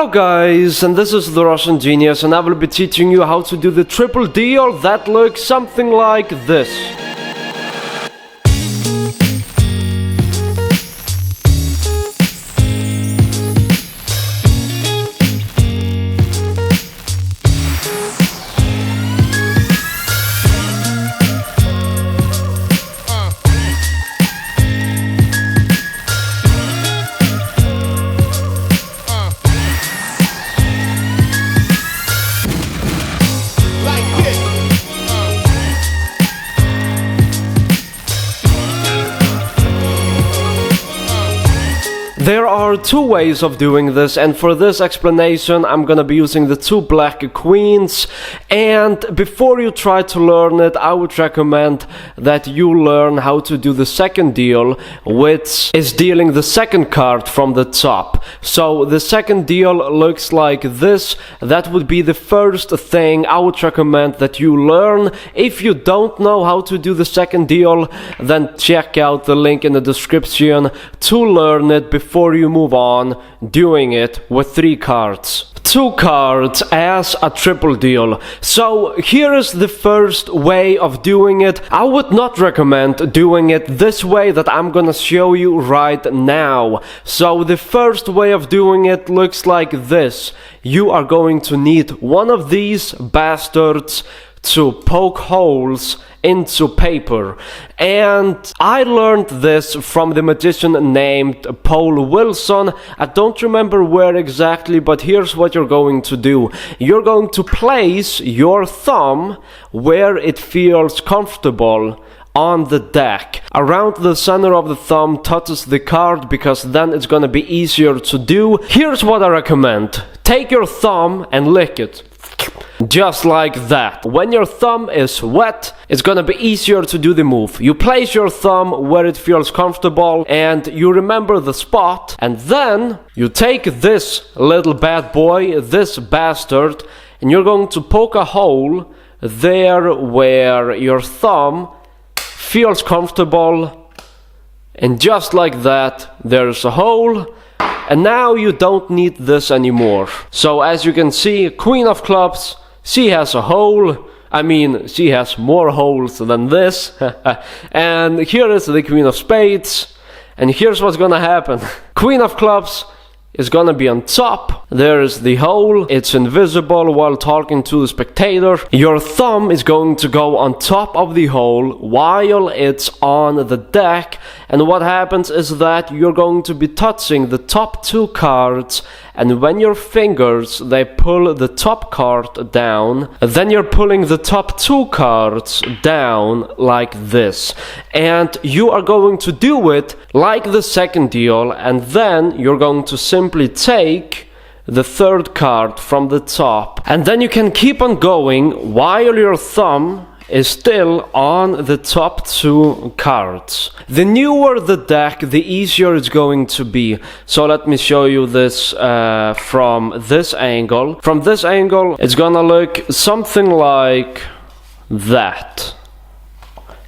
Hello guys, and this is the Russian Genius, and I will be teaching you how to do the triple deal that looks something like this. There are two ways of doing this, and for this explanation I'm gonna be using the two black queens. And before you try to learn it, I would recommend that you learn how to do the second deal, which is dealing the second card from the top. So the second deal looks like this. That would be the first thing I would recommend that you learn. If you don't know how to do the second deal, then check out the link in the description to learn it before you move on doing it with 3 cards. 2 cards as a triple deal. So here is the first way of doing it. I would not recommend doing it this way that I'm gonna show you right now. So the first way of doing it looks like this. You are going to need one of these bastards to poke holes into paper, and I learned this from the magician named Paul Wilson. I don't remember where exactly, but here's what you're going to do. You're going to place your thumb where it feels comfortable on the deck. Around the center of the thumb touches the card, because then it's gonna be easier to do. Here's what I recommend. Take your thumb and lick it. Just like that. When your thumb is wet, it's gonna be easier to do the move. You place your thumb where it feels comfortable and you remember the spot, and then you take this little bad boy, this bastard, and you're going to poke a hole there where your thumb feels comfortable, and just like that, there's a hole. And now you don't need this anymore. So as you can see, Queen of Clubs, she has a hole. I mean, she has more holes than this. And here is the Queen of Spades. And here's what's gonna happen. Queen of Clubs is gonna be on top. There's the hole. It's invisible while talking to the spectator. Your thumb is going to go on top of the hole while it's on the deck. And what happens is that you're going to be touching the top 2 cards, and when your fingers they pull the top card down, then you're pulling the top 2 cards down like this. And you are going to do it like the second deal, and then you're going to simply take the 3rd card from the top, and then you can keep on going while your thumb is still on the top 2 cards. The newer the deck, the easier it's going to be. So let me show you this from this angle. From this angle, it's gonna look something like that.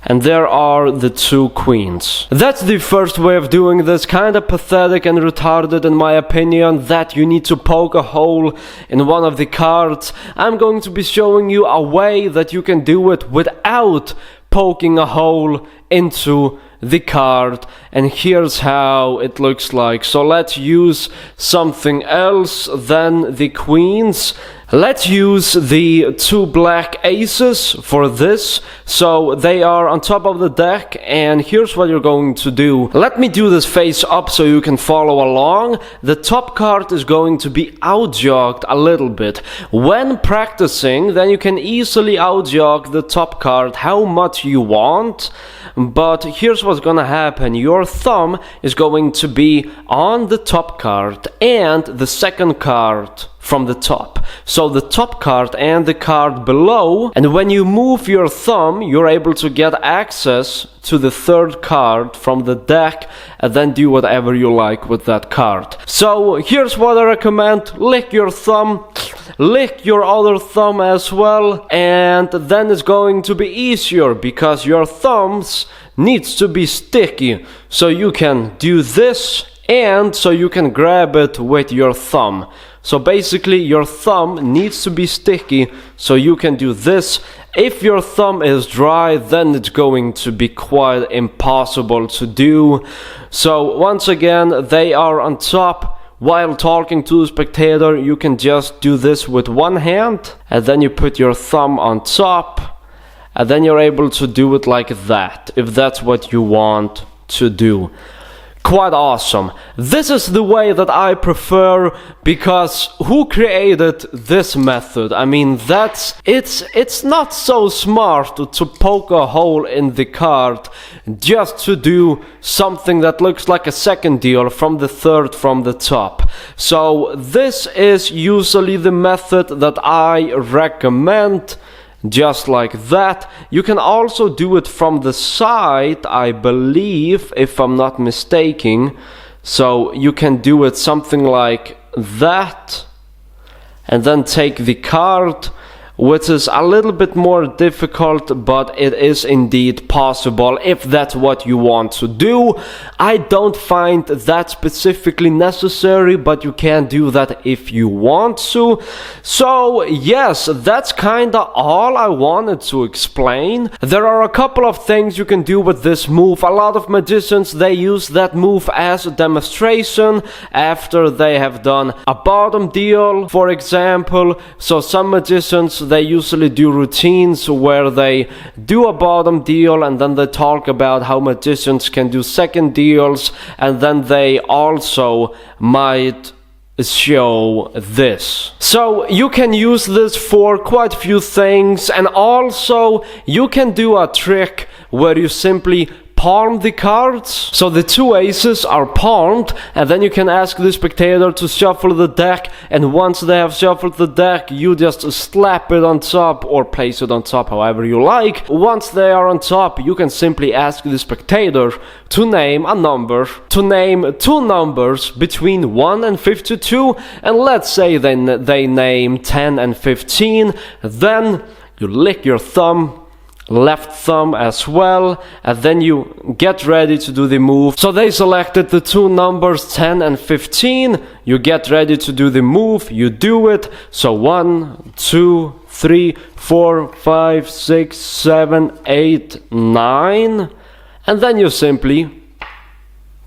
And there are the 2 queens. That's the first way of doing this, kinda pathetic and retarded in my opinion, that you need to poke a hole in one of the cards. I'm going to be showing you a way that you can do it without poking a hole into the card, and here's how it looks like. So let's use something else than the queens. Let's use the 2 black aces for this. So they are on top of the deck, and here's what you're going to do. Let me do this face up so you can follow along. The top card is going to be outjogged a little bit. When practicing, then you can easily outjog the top card how much you want. But here's what's gonna happen. Your thumb is going to be on the top card and the second card from the top. So the top card and the card below, and when you move your thumb, you're able to get access to the 3rd card from the deck, and then do whatever you like with that card. So here's what I recommend. Lick your thumb, lick your other thumb as well, and then it's going to be easier because your thumbs needs to be sticky, so you can do this and so you can grab it with your thumb. So basically your thumb needs to be sticky so you can do this. If your thumb is dry, then it's going to be quite impossible to do. So once again, they are on top. While talking to the spectator, you can just do this with one hand, and then you put your thumb on top, and then you're able to do it like that, if that's what you want to do. Quite awesome. This is the way that I prefer, because who created this method? I mean, it's not so smart to poke a hole in the card just to do something that looks like a second deal from the third from the top. So this is usually the method that I recommend. Just like that. You can also do it from the side, I believe, if I'm not mistaken. So you can do it something like that, and then take the card, which is a little bit more difficult, but it is indeed possible if that's what you want to do. I don't find that specifically necessary, but you can do that if you want to. So yes, that's kinda all I wanted to explain. There are a couple of things you can do with this move. A lot of magicians, they use that move as a demonstration after they have done a bottom deal, for example. So some magicians, they usually do routines where they do a bottom deal and then they talk about how magicians can do second deals, and then they also might show this. So you can use this for quite a few things, and also you can do a trick where you simply palm the cards. So the two aces are palmed, and then you can ask the spectator to shuffle the deck, and once they have shuffled the deck, you just slap it on top or place it on top, however you like. Once they are on top, you can simply ask the spectator to name a number, to name two numbers between 1 and 52, and let's say they name 10 and 15. Then you lick your thumb, left thumb as well, and then you get ready to do the move. So they selected the two numbers 10 and 15. You get ready to do the move, you do it. So 1, 2, 3, 4, 5, 6, 7, 8, 9, and then you simply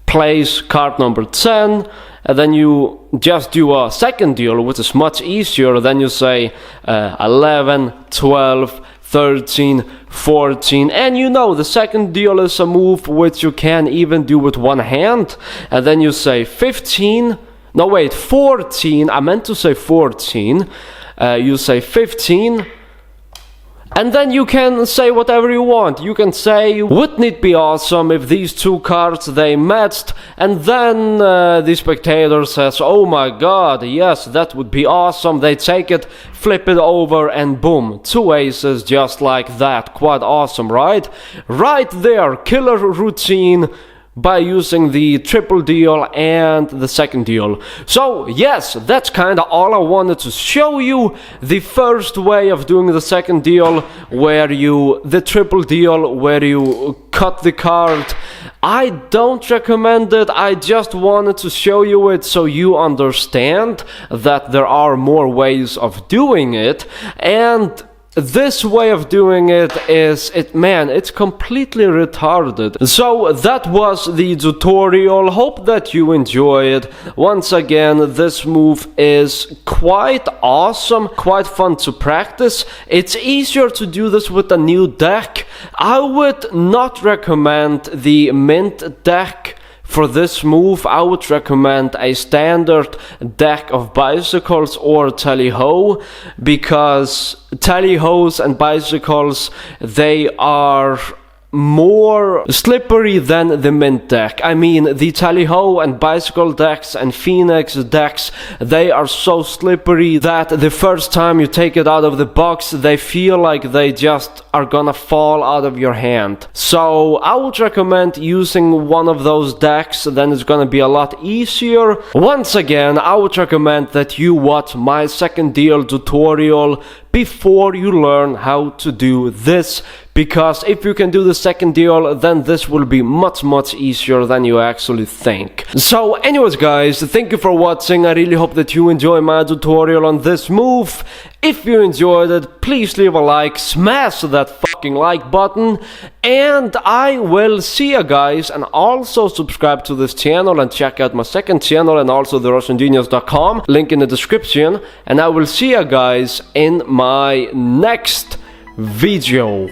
place card number 10, and then you just do a second deal, which is much easier. Then you say 11, 12, 13, 14, and you know the second deal is a move which you can even do with one hand. And then you say 15, no wait, 14, I meant to say 14, you say 15, and then you can say whatever you want. You can say, wouldn't it be awesome if these two cards, they matched? And then the spectator says, oh my god, yes, that would be awesome. They take it, flip it over, and boom, two aces just like that. Quite awesome, right? Right there, killer routine by using the triple deal and the second deal. So yes, that's kind of all I wanted to show you. The first way of doing the second deal, the triple deal, where you cut the card. I don't recommend it. I just wanted to show you it so you understand that there are more ways of doing it. And this way of doing it is, it's completely retarded. So that was the tutorial. Hope that you enjoy it. Once again, this move is quite awesome, quite fun to practice. It's easier to do this with a new deck. I would not recommend the mint deck. For this move, I would recommend a standard deck of bicycles or tally-ho, because tally-hos and bicycles, they are more slippery than the mint deck. I mean, the tally-ho and bicycle decks and phoenix decks, they are so slippery that the first time you take it out of the box, they feel like they just are gonna fall out of your hand. So I would recommend using one of those decks, then it's gonna be a lot easier. Once again, I would recommend that you watch my second deal tutorial, before you learn how to do this, because if you can do the second deal, then this will be much easier than you actually think. So anyways guys, thank you for watching. I really hope that you enjoy my tutorial on this move. If you enjoyed it, please leave a like, smash that fucking like button, and I will see you guys. And also subscribe to this channel and check out my second channel and also TheRussianGenius.com, link in the description. And I will see you guys in my next video.